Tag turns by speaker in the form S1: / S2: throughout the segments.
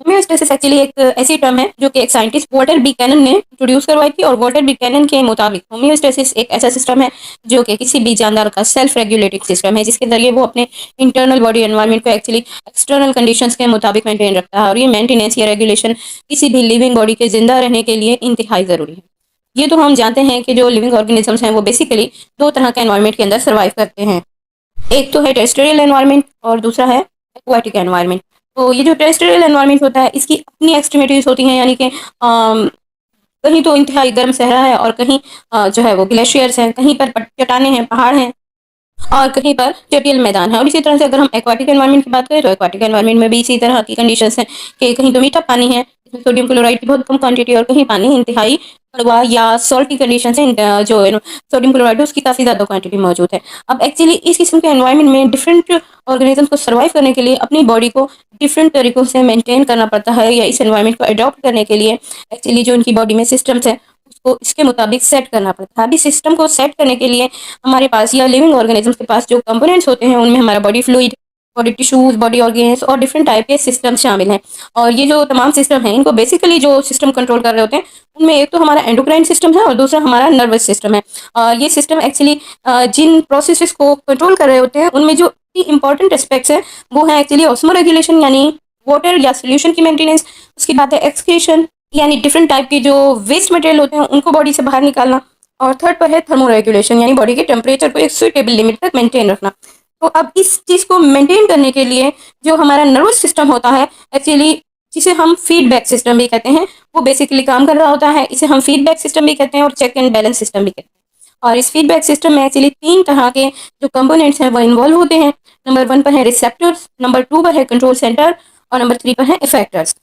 S1: Homeostasis actually एक ऐसी term है जो कि एक साइंटिस्ट वाल्टर बुchanan ने इंट्रोड्यूस करवाई थी। और वाल्टर बुchanan के मुताबिक होम्योस्टेसिस एक ऐसा सिस्टम है जो कि किसी भी जानदार का सेल्फ रेगुलेटिंग सिस्टम है, जिसके जरिए वो अपने इंटरनल बॉडी एनवायरनमेंट को एक्चुअली एक्सटर्नल कंडीशंस के मुताबिक मेंटेन रखता है। और ये मेंटेनेंस या रेगुलेशन किसी भी लिविंग बॉडी के जिंदा रहने के लिए इंतहाई ज़रूरी है। ये तो हम जानते हैं कि जो लिविंग ऑर्गेनिजम्स हैं वो बेसिकली दो तरह के एनवायरनमेंट के अंदर सर्वाइव करते हैं। एक तो है टेरेस्ट्रियल एनवायरनमेंट और दूसरा है एक्वाटिक एनवायरनमेंट। तो ये जो टेरेस्ट्रियल एनवायरनमेंट होता है इसकी अपनी एक्सट्रीमिटीज होती हैं, यानी कि कहीं तो इंतहाई गर्म सहरा है और कहीं जो है वो ग्लेशियर्स हैं, कहीं पर चट्टाने हैं, पहाड़ हैं और कहीं पर चटियल मैदान है। और इसी तरह से अगर हम एक्वाटिक एनवायरनमेंट की बात करें तो एक्वाटिक एनवायरनमेंट में भी इसी तरह की कंडीशंस हैं कि कहीं तो मीठा पानी है, इसमें सोडियम क्लोराइड की बहुत कम क्वांटिटी, और कहीं पानी इंतहाई कड़वा या सॉल्टी कंडीशन है, जो सोडियम क्लोराइड है उसकी काफ़ी ज़्यादा क्वांटिटी मौजूद है। अब एक्चुअली इस किस्म के एनवायरनमेंट में डिफरेंट ऑर्गेनिज्म को सर्वाइव करने के लिए अपनी बॉडी को डिफरेंट तरीकों से मेंटेन करना पड़ता है, या इस एनवायरनमेंट को अडॉप्ट करने के लिए एक्चुअली जो उनकी बॉडी में सिस्टम्स है उसको इसके मुताबिक सेट करना पड़ता है। अभी सिस्टम को सेट करने के लिए हमारे पास या लिविंग ऑर्गेनिज्म के पास जो कंपोनेंट्स होते हैं उनमें हमारा body fluid, body tissues, body organs और डिफरेंट टाइप के सिस्टम शामिल हैं। और ये जो तमाम सिस्टम हैं इनको बेसिकली जो सिस्टम कंट्रोल कर रहे होते हैं उनमें एक तो हमारा एंडोक्राइन सिस्टम है और दूसरा हमारा नर्वस सिस्टम है। और ये सिस्टम एक्चुअली जिन प्रोसेसेस को कंट्रोल कर रहे होते हैं उनमें जो इंपॉर्टेंट एस्पेक्ट्स हैं वो है एक्चुअली ऑस्मो रेगुलेशन, यानी वाटर या सोल्यूशन की मेंटेनेंस। उसके बाद है एक्सक्रीशन, यानी डिफरेंट टाइप के जो वेस्ट मटेरियल होते हैं उनको बॉडी से बाहर निकालना। और थर्ड पर है थर्मो रेगुलेशन, यानी बॉडी के टेम्परेचर को एक सुइटेबल लिमिट तक मेंटेन रखना। तो अब इस चीज़ को मेंटेन करने के लिए जो हमारा नर्वस सिस्टम होता है एक्चुअली, जिसे हम फीडबैक सिस्टम भी कहते हैं, वो बेसिकली काम कर रहा होता है। इसे हम फीडबैक सिस्टम भी कहते हैं और चेक एंड बैलेंस सिस्टम भी कहते हैं। और इस फीडबैक सिस्टम में एक्चुअली तीन तरह के जो कंपोनेंट्स हैं वो इन्वॉल्व होते हैं। नंबर 1 पर है रिसेप्टर्स, नंबर 2 पर है कंट्रोल सेंटर और नंबर 3 पर है इफेक्टर्स।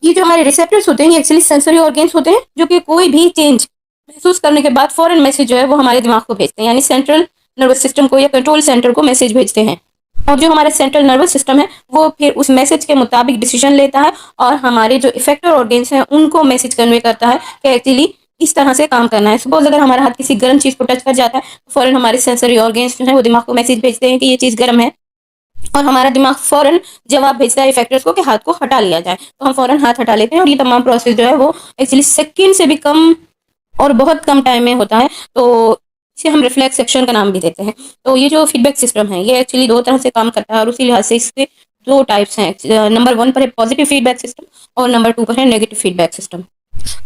S1: ये जो हमारे रिसेप्टर्स होते हैं ये एक्चुअली सेंसरी ऑर्गेन्स होते हैं जो कि कोई भी चेंज महसूस करने के बाद फॉरन मैसेज जो है वो हमारे दिमाग को भेजते हैं, यानी सेंट्रल नर्वस सिस्टम को या कंट्रोल सेंटर को मैसेज भेजते हैं। और जो हमारा सेंट्रल नर्वस सिस्टम है वो फिर उस मैसेज के मुताबिक डिसीजन लेता है और हमारे जो इफेक्टर ऑर्गेन्स हैं उनको मैसेज कन्वे करता है कि एक्चुअली इस तरह से काम करना है। सपोज अगर हमारा हाथ किसी गर्म चीज़ को टच कर जाता है तो फौरन हमारे सेंसरी ऑर्गेन्स जो है वो दिमाग को मैसेज भेजते हैं कि ये चीज़ गर्म है, और हमारा दिमाग फौरन जवाब भेजता है इफेक्टर्स को कि हाथ को हटा लिया जाए। तो हम फौरन हाथ हटा लेते हैं और ये तमाम प्रोसेस जो है वो एक्चुअली सेकंड से भी कम और बहुत कम टाइम में होता है। तो इसे हम रिफ्लेक्स एक्शन का नाम भी देते हैं। तो ये जो फीडबैक सिस्टम है ये एक्चुअली दो तरह से काम करता है और उसी लिहाज से इसके दो टाइप्स हैं। नंबर 1 पर है पॉजिटिव फीडबैक सिस्टम और नंबर 2 पर है नेगेटिव फीडबैक सिस्टम।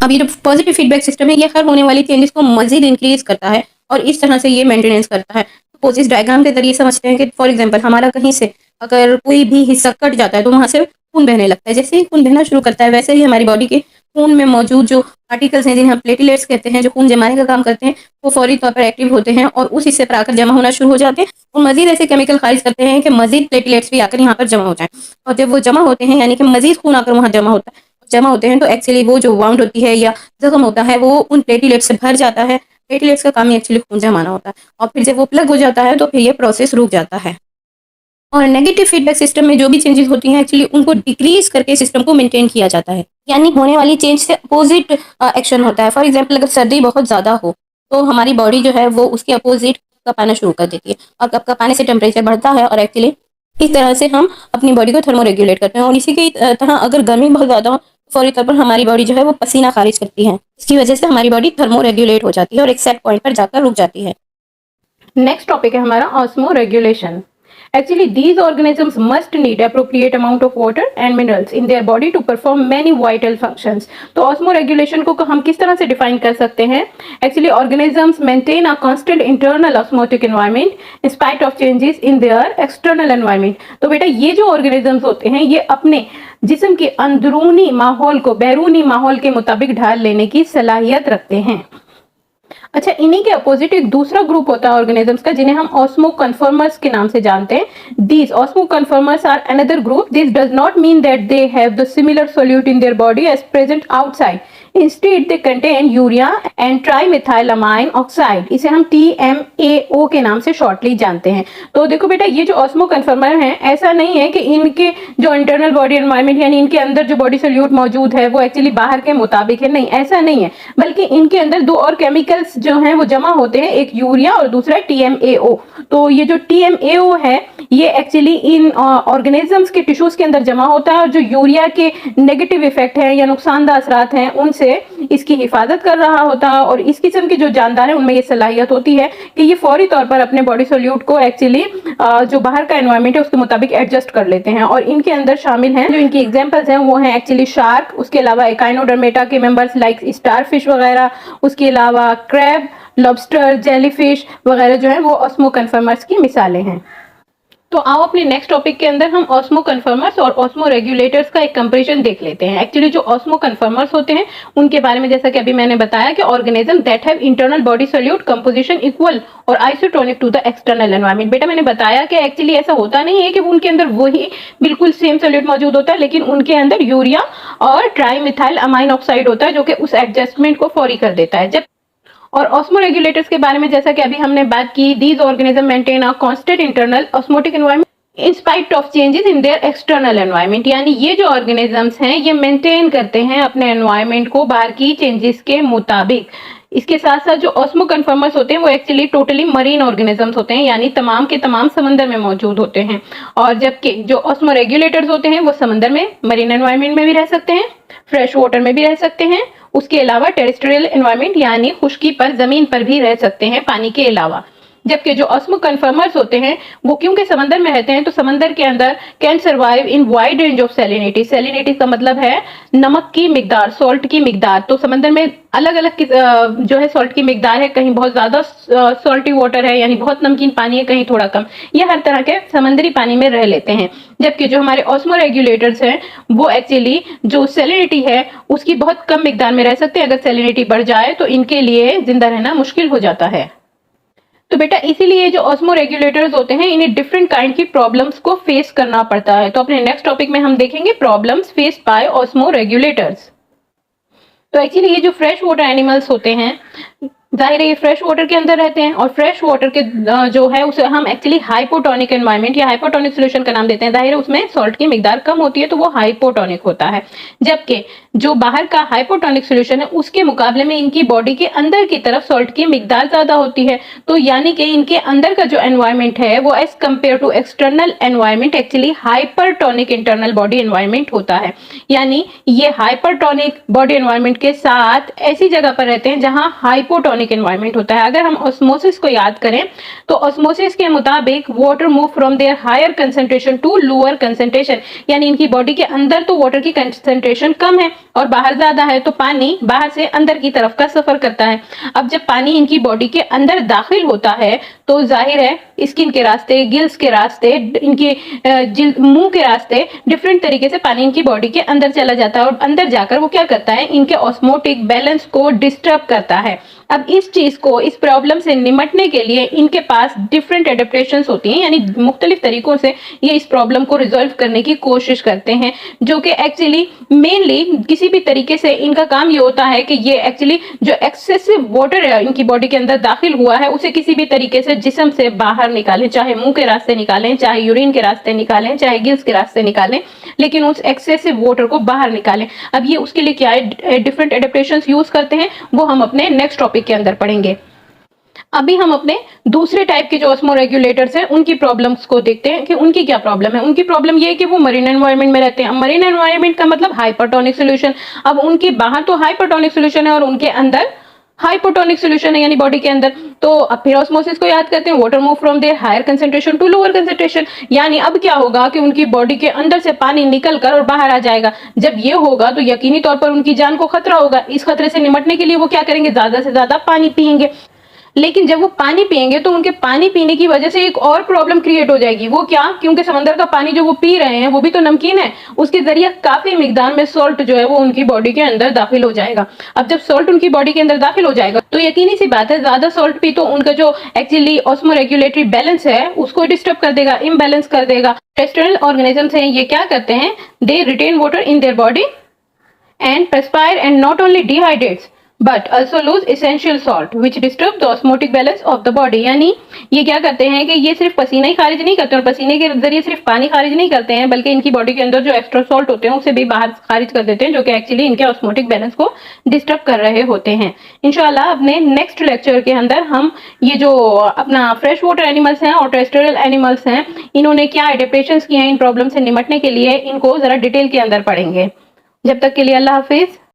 S1: अब ये जो पॉजिटिव फीडबैक सिस्टम है ये हर होने वाली चेंजेस को मजीद इंक्रीज करता है और इस तरह से ये मेंटेनेंस करता है। तो इस डायग्राम के जरिए समझते हैं कि फॉर एग्जांपल हमारा कहीं से अगर कोई भी हिस्सा कट जाता है तो वहां से खून बहने लगता है। जैसे ही खून बहना शुरू करता है वैसे ही हमारी बॉडी के खून में मौजूद जो पार्टिकल्स हैं जिन्हें हम प्लेटलेट्स कहते हैं, जो खून जमाने का काम करते हैं, वो फौरी तौर पर एक्टिव होते हैं और उस हिस्से पर आकर जमा होना शुरू हो जाते हैं और मजीद ऐसे केमिकल खारिज करते हैं कि मजीद प्लेटलेट्स भी आकर यहाँ पर जमा हो जाए। और जब वो जमा होते हैं यानी कि मजीद खून आकर वहाँ जमा होते हैं तो एक्चुअली वो जो वाउंड होती है या जख्म होता है वो उन प्लेटलेट्स से भर जाता है। प्लेटलेट्स का काम ही एक्चुअली खून जमाना होता है और फिर जब वो प्लग हो जाता है तो फिर ये प्रोसेस रुक जाता है। और नेगेटिव फीडबैक सिस्टम में जो भी चेंजेस होती हैं एक्चुअली उनको डिक्रीज करके सिस्टम को मेंटेन किया जाता है, यानी होने वाली चेंज से अपोजिट एक्शन होता है। फॉर एग्जांपल अगर सर्दी बहुत ज़्यादा हो तो हमारी बॉडी जो है वो उसके अपोजिट कपाना शुरू कर देती है और कब कपाने से टेम्परेचर बढ़ता है और एक्चुअली इस तरह से हम अपनी बॉडी को थर्मो रेगुलेट करते हैं। और इसी की तरह अगर गर्मी बहुत ज़्यादा हो फौरी तौर पर हमारी बॉडी जो है वो पसीना खारिज करती है। इसकी वजह से हमारी बॉडी थर्मो रेगुलेट हो जाती है और एक सेट पॉइंट पर जाकर रुक जाती है।
S2: नेक्स्ट टॉपिक है हमारा osmo regulation. Actually, these organisms must need appropriate amount of water and minerals in their body to perform many vital functions. तो osmoregulation को हम किस तरह से define कर सकते हैं? Actually, organisms maintain a constant internal osmotic environment in spite of changes in their external environment. तो बेटा ये जो organisms होते हैं ये अपने जिस्म के अंदरूनी माहौल को बैरूनी माहौल के मुताबिक ढाल लेने की सलाहियत रखते हैं। अच्छा, इन्हीं के अपोजिट एक दूसरा ग्रुप होता है ऑर्गेनिजम्स का जिन्हें हम ऑस्मो कन्फर्मर्स के नाम से जानते हैं। These osmoconformers are another group. This does not mean that they have the similar solute in their body as present outside. Instead they contain urea and trimethylamine oxide, इसे हम TMAO के नाम से शॉर्टली जानते हैं। तो देखो बेटा, ये जो ऑस्मो कन्फर्मर हैं, ऐसा नहीं है कि इनके जो इंटरनल बॉडी एनवायरनमेंट यानी इनके अंदर जो बॉडी सोल्यूट मौजूद है वो एक्चुअली बाहर के मुताबिक है, नहीं ऐसा नहीं है, बल्कि इनके अंदर दो और केमिकल्स जो हैं वो जमा होते हैं, एक यूरिया और दूसरा TMAO। तो ये जो TMAO है ये एक्चुअली इन ऑर्गेनिजम्स के टिश्यूज के अंदर जमा होता है और जो यूरिया के नेगेटिव इफेक्ट हैं या नुकसानदा असरात हैं उनसे इसकी हिफाजत कर रहा होता है। और इस किस्म के जो जानदार हैं उनमें ये सलाहियत होती है कि ये फौरी तौर पर अपने बॉडी सोल्यूट को एक्चुअली जो बाहर का एनवायरनमेंट है उसके मुताबिक एडजस्ट कर लेते हैं। और इनके अंदर शामिल हैं, जो इनकी एग्जांपल्स हैं वो हैं एक्चुअली शार्क, उसके अलावा एकाइनोडर्मेटा के मेंबर्स लाइक स्टारफिश वगैरह, उसके अलावा क्रैब, लॉबस्टर, जेलीफिश वगैरह जो है वो ऑस्मो कन्फर्मर्स की मिसालें हैं। तो आओ अपने नेक्स्ट टॉपिक के अंदर हम ऑस्मो कन्फर्मर्स और ऑस्मो रेगुलेटर्स का एक कंपैरिजन देख लेते हैं। एक्चुअली जो ऑस्मो कन्फर्मर्स होते हैं उनके बारे में जैसा कि अभी मैंने बताया कि organism that have internal body solute composition equal और isotonic to the external environment. बेटा मैंने बताया कि एक्चुअली ऐसा होता नहीं है कि उनके अंदर वही बिल्कुल सेम सोल्यूट मौजूद होता है, लेकिन उनके अंदर यूरिया और ट्राइमिथाइल अमाइन ऑक्साइड होता है जो कि उस एडजस्टमेंट को फौरी कर देता है। जब और ऑस्मो रेगुलेटर्स के बारे में जैसा कि अभी हमने बात की, these organism maintain a constant internal osmotic environment in spite of changes in their external environment, यानी ये जो ऑर्गेनिजम्स हैं ये मेंटेन करते हैं अपने एनवायरनमेंट को बाहर की चेंजेस के मुताबिक। इसके साथ साथ जो ऑस्मो कन्फर्मर्स होते हैं वो एक्चुअली टोटली मरीन ऑर्गेनिजम्स होते हैं, यानी तमाम के तमाम समंदर में मौजूद होते हैं। और जबकि जो ऑस्मो रेगुलेटर्स होते हैं वो समंदर में, मरीन एनवायरनमेंट में भी रह सकते हैं, फ्रेश वाटर में भी रह सकते हैं, उसके अलावा टेरेस्ट्रियल एनवायरनमेंट यानी खुश्की पर, जमीन पर भी रह सकते हैं पानी के अलावा। जबकि जो ऑस्मो कन्फर्मर्स होते हैं वो क्योंकि समंदर में रहते हैं तो समंदर के अंदर can survive in wide range of salinity. Salinity का मतलब है नमक की मिकदार, सॉल्ट की मिकदार। तो समंदर में अलग अलग जो है सॉल्ट की मिकदार है, कहीं बहुत ज्यादा सॉल्टी वाटर है यानी बहुत नमकीन पानी है, कहीं थोड़ा कम, ये हर तरह के समंदरी पानी में रह लेते हैं। जबकि जो हमारे ऑस्मो रेगुलेटर्स हैं वो एक्चुअली जो सैलिनिटी है उसकी बहुत कम मिकदार में रह सकते हैं। अगर सैलिनिटी बढ़ जाए तो इनके लिए जिंदा रहना मुश्किल हो जाता है। तो बेटा इसीलिए जो ऑस्मो रेगुलेटर्स होते हैं इन्हें डिफरेंट काइंड की प्रॉब्लम्स को फेस करना पड़ता है। तो अपने नेक्स्ट टॉपिक में हम देखेंगे problems faced by osmo regulators. तो एक्चुअली ये जो फ्रेश वाटर एनिमल्स होते हैं, जाहिर है ये फ्रेश वाटर के अंदर रहते हैं और फ्रेश वाटर के जो है उसे हम एक्चुअली हाइपोटोनिक एनवायरनमेंट या हाइपोटोनिक सॉल्यूशन का नाम देते हैं। जाहिर है उसमें सॉल्ट की मिकदार कम होती है तो वो हाइपोटोनिक होता है। जबकि जो बाहर का हाइपोटोनिक सॉल्यूशन है उसके मुकाबले में इनकी बॉडी के अंदर की तरफ सॉल्ट की मिकदार ज्यादा होती है। तो यानी कि इनके अंदर का जो एनवायरनमेंट है वो as compare to external environment actually hypertonic internal body environment होता है। यानी ये हाइपरटोनिक बॉडी एनवायरनमेंट के साथ ऐसी जगह पर रहते हैं जहां हाइपोटोनिक एनवायरनमेंट होता है। अगर हम ऑस्मोसिस को याद करें तो ऑस्मोसिस के मुताबिक water move from their higher concentration to lower concentration, यानी इनकी बॉडी के अंदर तो वाटर की कंसंट्रेशन कम है और बाहर ज्यादा है, तो पानी बाहर से अंदर की तरफ का सफर करता है। अब जब पानी इनकी बॉडी के अंदर दाखिल होता है तो जाहिर है स्किन के रास्ते, गिल्स के रास्ते, इनके मुंह के रास्ते डिफरेंट तरीके से पानी इनकी बॉडी के अंदर चला जाता है और अंदर जाकर वो क्या करता है, इनके ऑस्मोटिक बैलेंस को डिस्टर्ब करता है। अब इस चीज को, इस प्रॉब्लम से निपटने के लिए इनके पास डिफरेंट एडेप्टेशंस होती हैं, यानी मुख्तलिफ तरीकों से ये इस प्रॉब्लम को रिजॉल्व करने की कोशिश करते हैं, जो कि एक्चुअली मेनली किसी भी तरीके से इनका काम ये होता है कि ये एक्चुअली जो एक्सेसिव वाटर है इनकी बॉडी के अंदर दाखिल हुआ है उसे किसी भी तरीके से जिस्म से बाहर निकालें, चाहे मुंह के रास्ते निकालें, चाहे यूरिन के रास्ते निकालें, चाहे गिल्स के रास्ते निकालें, लेकिन उस एक्सेसिव वाटर को बाहर निकालें। अब ये उसके लिए क्या है, डिफरेंट एडेप्टेशंस यूज करते हैं, वो हम अपने नेक्स्ट टॉपिक के अंदर पढ़ेंगे। अभी हम अपने दूसरे टाइप के जो ऑस्मो रेगुलेटर्स हैं उनकी प्रॉब्लम्स को देखते हैं कि उनकी क्या प्रॉब्लम है। उनकी प्रॉब्लम ये है कि वो मरीन एनवायरनमेंट में रहते हैं। मरीन एनवायरनमेंट का मतलब हाइपरटोनिक सॉल्यूशन। अब उनके बाहर तो हाइपरटोनिक सॉल्यूशन है और उनके अंदर हाइपोटोनिक सॉल्यूशन है, यानी बॉडी के अंदर। तो अब फिर ऑस्मोसिस को याद करते हैं, water move from their higher concentration to lower concentration, यानी अब क्या होगा कि उनकी बॉडी के अंदर से पानी निकल कर और बाहर आ जाएगा। जब ये होगा तो यकीनी तौर पर उनकी जान को खतरा होगा। इस खतरे से निपटने के लिए वो क्या करेंगे, ज्यादा से ज्यादा पानी पिएंगे। लेकिन जब वो पानी पिएंगे तो उनके पानी पीने की वजह से एक और प्रॉब्लम क्रिएट हो जाएगी। वो क्या, क्योंकि समंदर का पानी जो वो पी रहे हैं वो भी तो नमकीन है, उसके जरिए काफी मिकदार में सॉल्ट जो है वो उनकी बॉडी के अंदर दाखिल हो जाएगा। अब जब सॉल्ट उनकी बॉडी के अंदर दाखिल हो जाएगा तो यकीनी सी बात है ज्यादा सॉल्ट पी तो उनका जो एक्चुअली ऑस्मो रेगुलेटरी बैलेंस है उसको डिस्टर्ब कर देगा, इम्बैलेंस कर देगा। टेरेस्ट्रियल ऑर्गेनिजम्स हैं, ये क्या करते हैं, they retain water in their body and perspire and not only dehydrates but also lose essential salt which disturb the osmotic balance of the body। यानी ये क्या करते हैं कि ये सिर्फ पसीना ही खारिज नहीं करते और पसीने के जरिए सिर्फ पानी खारिज नहीं करते हैं बल्कि इनकी बॉडी के अंदर जो एक्स्ट्रा सॉल्ट होते हैं उसे भी बाहर खारिज कर देते हैं, जो कि एक्चुअली इनके ऑस्मोटिक बैलेंस को डिस्टर्ब कर रहे होते हैं। इंशाल्लाह अपने नेक्स्ट लेक्चर के अंदर हम ये जो अपना फ्रेश वाटर एनिमल्स हैं और टेरेस्ट्रियल एनिमल्स हैं, इन्होंने क्या एडेप्टेशंस किए हैं इन प्रॉब्लम से निपटने के लिए, इनको जरा डिटेल के अंदर पढ़ेंगे। जब तक के लिए अल्लाह हाफिज।